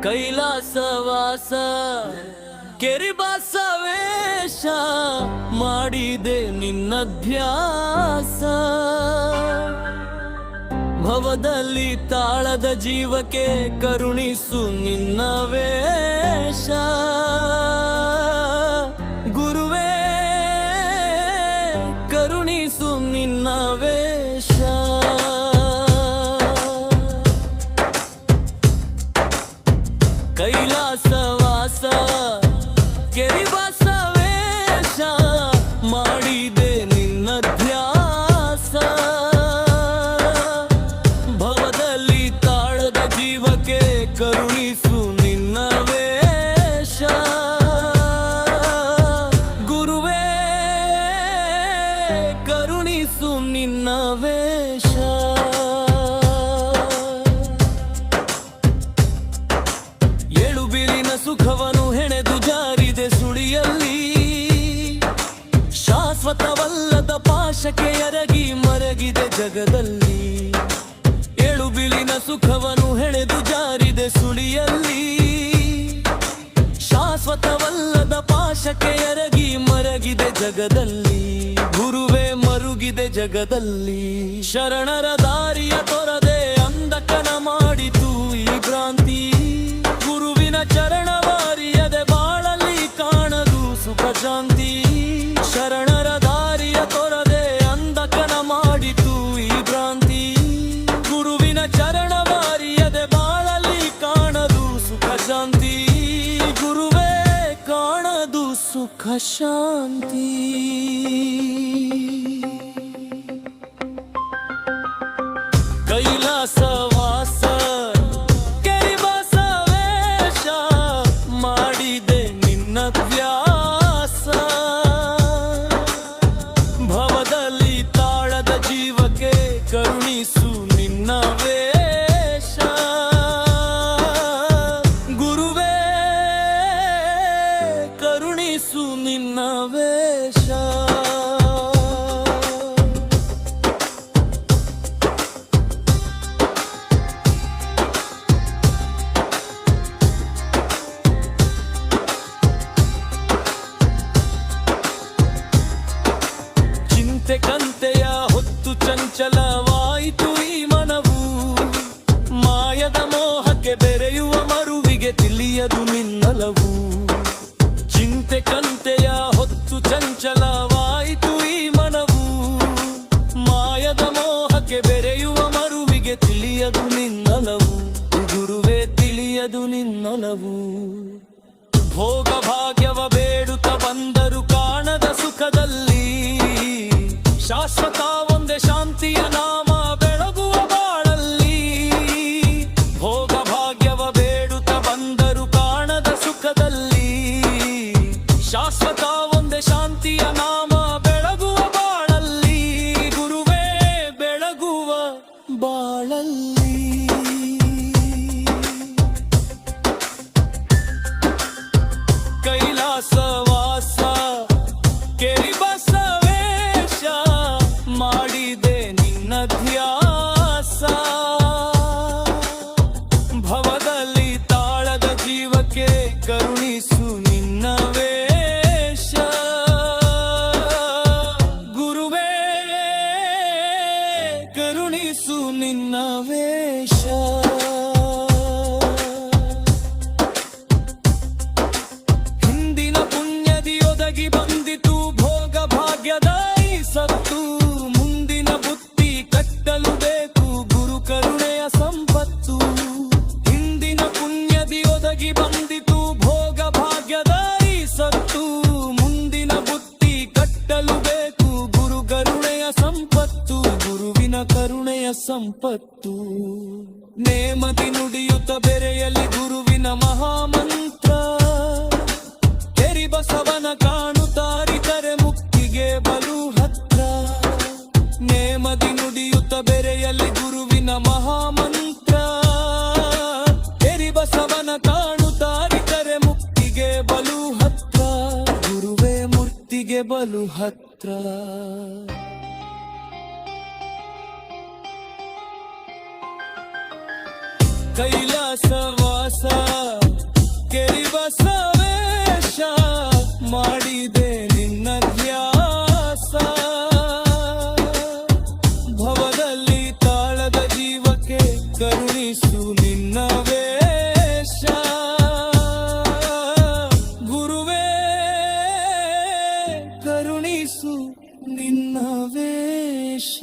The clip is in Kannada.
ಕೈಲಾಸವಾಸ ಕೆರಿಬಸವೇಶ ಮಾಡಿದೆ ನಿನ್ನಧ್ಯಾಸ ಭವದಲ್ಲಿ ತಾಳದ ಜೀವಕ್ಕೆ ಕರುಣಿಸು ನಿನ್ನ ವೇಷ ಗುರುವೇ ಕರುಣಿಸು ನಿನ್ನ ವೇಷ ಕೈಲಾಸವಾಸ ಕೆರಿಬಸವೇಶ ಮಾಡಿದೆ ನಿನ್ನ ಧ್ಯಾಸ ಭವದಲ್ಲಿ ತಾಳದ ಜೀವಕ್ಕೆ ಕರುಣಿಸು ನಿನ್ನ ವೇಷ ಗುರುವೇ ಕರುಣಿಸು ನಿನ್ನ ವೇಷ ಸುಖವನು ಹೆಣೆದು ಜಾರಿದೆ ಸುಳಿಯಲ್ಲಿ ಶಾಶ್ವತವಲ್ಲದ ಪಾಶಕ್ಕೆ ಎರಗಿ ಮರಗಿದೆ ಜಗದಲ್ಲಿ ಏಳು ಬಿಲಿನ ಸುಖವನು ಹೆಣೆದು ಜಾರಿದೆ ಸುಳಿಯಲ್ಲಿ ಶಾಶ್ವತವಲ್ಲದ ಪಾಶಕ್ಕೆ ಎರಗಿ ಮರಗಿದೆ ಜಗದಲ್ಲಿ ಗುರುವೇ ಮರುಗಿದೆ ಜಗದಲ್ಲಿ ಶರಣರ ದಾರಿಯ ತೊರದೆ ಅಂಧಕನ ಮಾಡಿತು ಈ ಭ್ರಾಂತಿ ಗುರುವಿನ ಚರಣವಾರಿಯದೆ ಬಾಳಲ್ಲಿ ಕಾಣದು ಸುಖ ಶಾಂತಿ ಶರಣರ ದಾರಿಯ ತೊರದೆ ಅಂಧಕನ ಮಾಡಿತು ಈ ಭ್ರಾಂತಿ ಗುರುವಿನ ಚರಣವಾರಿಯದೆ ಬಾಳಲ್ಲಿ ಕಾಣದು ಸುಖ ಶಾಂತಿ ಗುರುವೇ ಕಾಣದು ಸುಖ ಶಾಂತಿ ಕೈಲಾಸವಾಸ ವ್ಯಾಸ ಭವದಲ್ಲಿ ತಾಳದ ಜೀವಕ್ಕೆ ಕರುಣಿಸು ನಿನ್ನ ವೇಷ ಗುರುವೇ ಕರುಣಿಸು ನಿನ್ನ ವೇಷ ಕಂತೆಯ ಹೊತ್ತು ಚಂಚಲವಾಯಿತು ಈ ಮನವು ಮಾಯದ ಮೋಹಕ್ಕೆ ಬೆರೆಯುವ ಮರುವಿಗೆ ತಿಳಿಯದು ನಿನ್ನಲವು ಚಿಂತೆ ಕಂತೆಯ ಹೊತ್ತು ಚಂಚಲವಾಯಿತು ಈ ಮನವು ಮಾಯದ ಮೋಹಕ್ಕೆ ಬೆರೆಯುವ ಮರುವಿಗೆ ತಿಳಿಯದು ನಿನ್ನಲವು ಗುರುವೇ ತಿಳಿಯದು ನಿನ್ನಲವು ಭೋಗ ಭಾಗ್ಯವ ಬೇಡುತ್ತ ಬಂದರು ಕಾಣದ ಸುಖದಲ್ಲಿ ಶಾಶ್ವತ ಒಂದೇ ಶಾಂತಿಯ ನಾಮ ಬೆಳಗುವ ಬಾಳಲ್ಲಿ ಭೋಗ ಭಾಗ್ಯವ ಬೇಡುತ್ತ ಬಂದರು ಕಾಣದ ಸುಖದಲ್ಲಿ ಶಾಶ್ವತ ಒಂದೇ ಶಾಂತಿಯ ನಾಮ ಬೆಳಗುವ ಬಾಳಲ್ಲಿ ಗುರುವೇ ಬೆಳಗುವ ಬಾಳಲ್ಲಿ ಕೈಲಾಸವಾಸ ಕೆರಿಬಸವೇಶ ಮಾಡಿದೆ ನಿನ್ನ ಧ್ಯಾಸ ಭವದಲ್ಲಿ ತಾಳದ ಜೀವಕ್ಕೆ ಕರುಣಿಸು ನಿನ್ನ ವೇಷ ಗುರುವೇ ಕರುಣಿಸು ನಿನ್ನ ವೇಷ ಹಿಂದಿನ ಪುಣ್ಯದಿ ಒದಗಿ ಬಂದಿತು ಭೋಗ ಭಾಗ್ಯದ ಸತ್ತು ಮುಂದಿನ ಬುತ್ತಿ ಕಟ್ಟಲು ಬೇಕು ಗುರು ಕರುಣೆಯ ಸಂಪತ್ತು ಹಿಂದಿನ ಪುಣ್ಯದಿ ಒದಗಿ ಬಂದಿತು ಭೋಗ ಭಾಗ್ಯದ ಸತ್ತು ಮುಂದಿನ ಬುತ್ತಿ ಕಟ್ಟಲು ಬೇಕು ಗುರು ಕರುಣೆಯ ಸಂಪತ್ತು ಗುರುವಿನ ಕರುಣೆಯ ಸಂಪತ್ತು ನೇಮದಿ ನುಡಿಯುತ್ತ ಬೆರೆಯಲಿ ಗುರುವಿನ ಮಹಾಮಂತ್ರ ಕೆರಿಬಸವನ ಕಾಣುತ್ತಾರಿತರೆ ಮುಕ್ತಿಗೆ ಬಲು ಹತ್ರ ನೇಮದಿ ನುಡಿಯುತ್ತ ಬೆರೆಯಲಿ ಗುರುವಿನ ಮಹಾಮಂತ್ರ ಕೆರಿಬಸವನ ಕಾಣುತ್ತಾರಿತರೆ ಮುಕ್ತಿಗೆ ಬಲು ಹತ್ರ ಗುರುವೇ ಮೂರ್ತಿಗೆ ಬಲು ಹತ್ರ ಕೈಲಾಸವಾಸ ಮಾಡಿದೆ ನಿನ್ನ ಧ್ಯಾಸ ಭವದಲ್ಲಿ ತಾಳದ ಜೀವಕ್ಕೆ ಕರುಣಿಸು ನಿನ್ನ ವೇಷ ಗುರುವೇ ಕರುಣಿಸು ನಿನ್ನ ವೇಷ